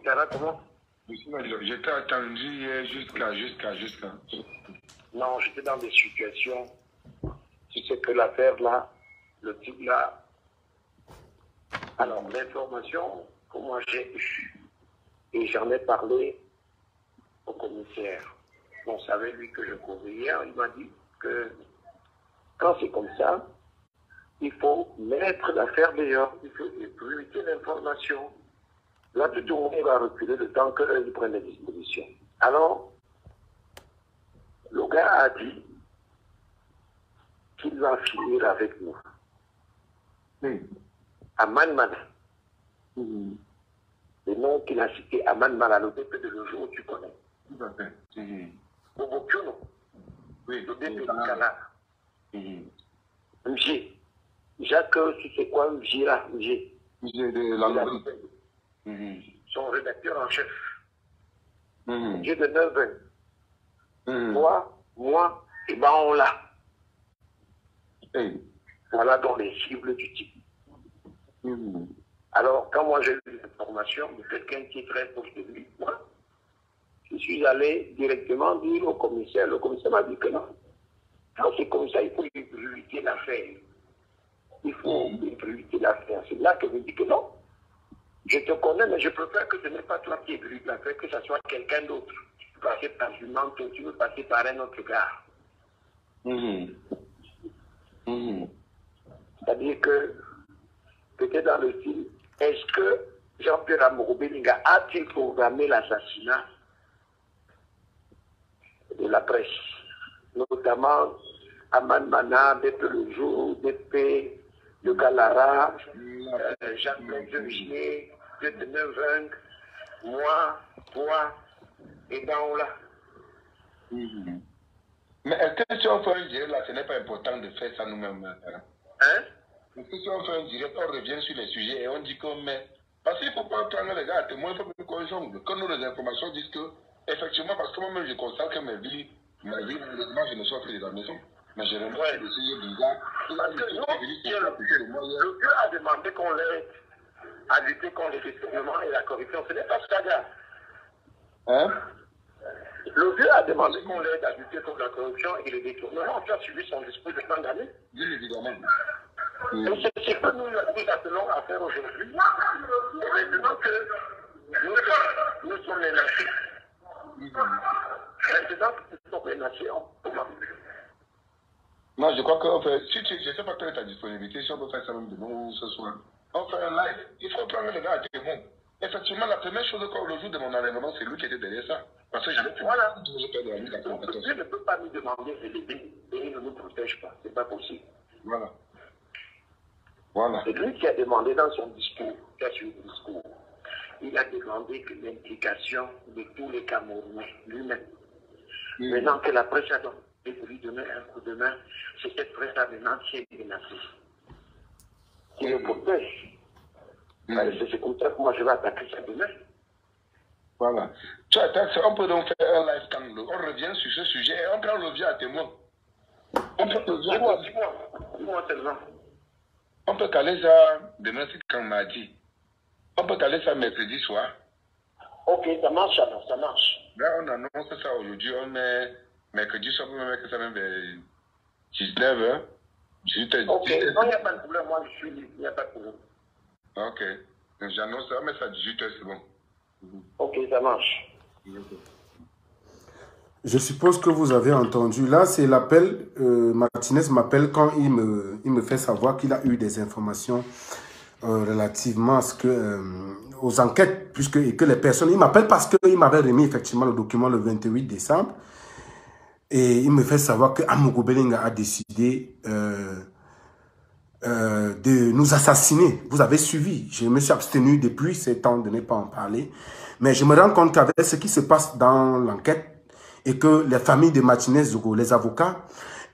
Tara, comment? J'étais attendu hier jusqu'à. Non, j'étais dans des situations. Tu sais que l'affaire là, le type là. Alors, l'information que moi j'ai eue, et j'en ai parlé au commissaire. On savait lui que je courais hier, il m'a dit que quand c'est comme ça, il faut mettre l'affaire dehors, il faut ébruiter l'information. Là, tout le monde va reculer le temps qu'ils prennent les dispositions. Alors, le gars a dit qu'il va finir avec nous. À Manmana. Le nom qu'il a cité, à Manmana, le DP de le jour où tu connais. Tout à fait. Au Bokyono. Oui, le DP du Canada. MG. Jacques, tu sais quoi, MG là, MG. De la Son rédacteur en chef. MG de 9 ans. Moi, et ben on l'a. Voilà dans les cibles du type. Alors, quand moi j'ai eu l'information de quelqu'un qui est très proche de lui, moi, je suis allé directement dire au commissaire. Le commissaire m'a dit que non. Quand c'est comme ça, il faut ébruiter l'affaire. Il faut ébruiter l'affaire. C'est là que je dis que non. Je te connais, mais je préfère que ce n'est pas toi qui ébruite l'affaire, que ce soit quelqu'un d'autre. Tu peux passer par une manteau, tu veux passer par un autre gars. C'est-à-dire que, peut-être dans le style, est-ce que Jean-Pierre Amourou Belinga a-t-il programmé l'assassinat de la presse, notamment Aman Mana, BP Le Jour, BP de Galara, Jacques de Vigier, de Neveng, moi, toi, et Daoula. Mais est-ce que si on fait un direct là, ce n'est pas important de faire ça nous-mêmes? Hein? Est-ce que si on fait un direct, on revient sur les sujets et on dit que, mais, parce qu'il ne faut pas prendre les gars à témoin, il faut qu'on jongle. Quand nous, les informations disent que, effectivement, parce que moi-même, je constate que mes vies, malheureusement, je ne suis plus dans la maison. Mais je remarque que c'est bizarre. Parce que le Dieu a demandé qu'on l'aide à lutter contre les détournements et la corruption. Ce n'est pas ça, gars. Hein? Le Dieu a demandé qu'on l'aide à lutter contre la corruption et les détournements. Tu as suivi son discours de fin d'année. Bien évidemment. Et c'est ce que nous appelons à faire aujourd'hui. Et maintenant que nous sommes les nations. Maintenant que nous sommes les nations, comment? Non, je crois que, si je ne sais pas quelle est ta disponibilité, si on peut faire ça même demain ou ce soir, on fait un live. Il faut prendre le gars à témoin. Effectivement, la première chose que le jour de mon enlèvement, c'est lui qui était derrière ça. Parce que j'avais voilà. Dieu ne peut pas nous demander de l'aider et il ne nous protège pas. Ce n'est pas possible. Voilà. C'est lui qui a demandé dans son discours, il a demandé que l'implication de tous les Camerounais lui-même. Maintenant que la presse a donné pour lui donner un coup de main, c'est cette presse-là maintenant qui est menacée. Qui le protège. C'est comme ça que moi je vais attaquer ça demain. Voilà. Tu attaques, on peut donc faire un live quand on revient sur ce sujet et on prend le vieux à témoin. On peut Dis-moi seulement. On peut caler ça demain, c'est quand mardi. On peut caler ça mercredi soir. Ok, ça marche alors, ça marche. Là, on annonce ça aujourd'hui, on met mercredi soir, on peut mettre ça même vers 19h. 18h. Ok, non, il n'y a pas de problème, moi je suis libre, il n'y a pas de problème. Ok, j'annonce ça, on met ça à 18h, c'est bon. Ok, ça marche. Je suppose que vous avez entendu. Là, c'est l'appel. Martinez m'appelle quand il me fait savoir qu'il a eu des informations relativement à ce que, aux enquêtes, et que les personnes... Il m'appelle parce qu'il m'avait remis effectivement le document le 28 décembre. Et il me fait savoir que Amourou Belinga a décidé de nous assassiner. Vous avez suivi. Je me suis abstenu depuis ces temps de ne pas en parler. Mais je me rends compte qu'avec ce qui se passe dans l'enquête, et que les familles de Martinez Zogo, les avocats,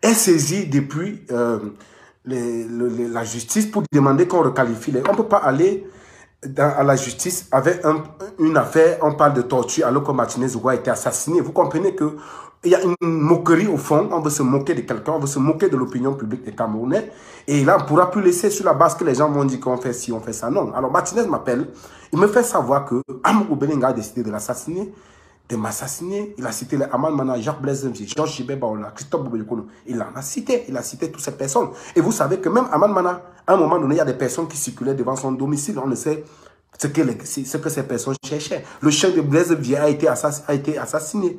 aient saisi depuis la justice pour demander qu'on requalifie. On ne peut pas aller à la justice avec une affaire, on parle de torture alors que Martinez Zogo a été assassiné. Vous comprenez que il y a une moquerie au fond, on veut se moquer de quelqu'un, on veut se moquer de l'opinion publique des Camerounais. Et là, on ne pourra plus laisser sur la base que les gens vont dire qu'on fait ci, on fait ça. Non. Alors, Martinez m'appelle, il me fait savoir que Amougou Belinga a décidé de l'assassiner, de m'assassiner. Il a cité les Aman Mana, Jacques Blaise, Georges Gibé Baola, Christophe Bouboukono. Il a cité toutes ces personnes. Et vous savez que même Aman Mana, à un moment donné, il y a des personnes qui circulaient devant son domicile. On ne sait ce que ces personnes cherchaient. Le chien de Blaise Vieille a été assassiné.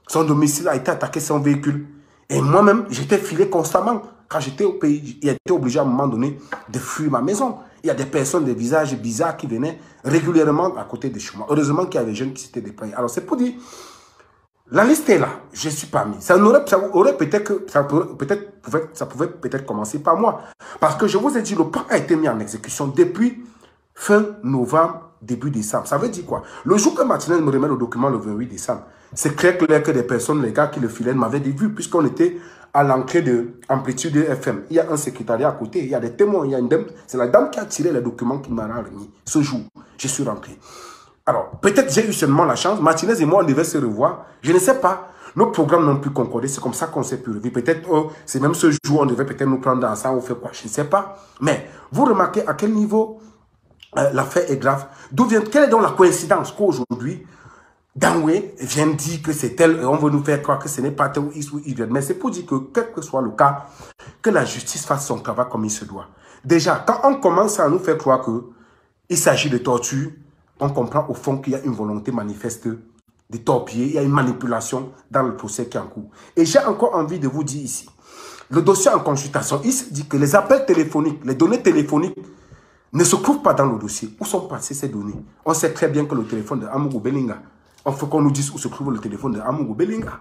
Son domicile a été attaqué, son véhicule. Et moi-même, j'étais filé constamment. Quand j'étais au pays, il était obligé à un moment donné de fuir ma maison. Il y a des personnes, des visages bizarres qui venaient régulièrement à côté de chez moi. Heureusement qu'il y avait des jeunes qui s'étaient déployés. Alors c'est pour dire, la liste est là. Je ne suis pas mis. Ça pouvait peut-être commencer par moi. Parce que je vous ai dit, le plan a été mis en exécution depuis fin novembre, début décembre. Ça veut dire quoi? Le jour que Martinez me remet le document le 28 décembre, c'est clair que des personnes, les gars qui le filaient, m'avaient vu, puisqu'on était à l'entrée de Amplitude FM. Il y a un secrétariat à côté, il y a des témoins, il y a une dame. C'est la dame qui a tiré les documents qui m'a remis. Ce jour, je suis rentré. Alors, peut-être j'ai eu seulement la chance. Martinez et moi, on devait se revoir. Je ne sais pas. Nos programmes n'ont plus concordé. C'est comme ça qu'on s'est pu revoir. Peut-être, c'est même ce jour, on devait peut-être nous prendre ensemble ou faire quoi. Je ne sais pas. Mais vous remarquez à quel niveau l'affaire est grave. Quelle est donc la coïncidence qu'aujourd'hui, Danwé vient dire que c'est tel, et on veut nous faire croire que ce n'est pas tel ou X ou Y. Mais c'est pour dire que, quel que soit le cas, que la justice fasse son travail comme il se doit. Déjà, quand on commence à nous faire croire qu'il s'agit de torture, on comprend au fond qu'il y a une volonté manifeste de torpiller, il y a une manipulation dans le procès qui est en cours. Et j'ai encore envie de vous dire ici, le dossier en consultation, il se dit que les appels téléphoniques, les données téléphoniques ne se trouvent pas dans le dossier. Où sont passées ces données? On sait très bien que le téléphone de Amougou Belinga, il faut qu'on nous dise où se trouve le téléphone de Amougou Belinga.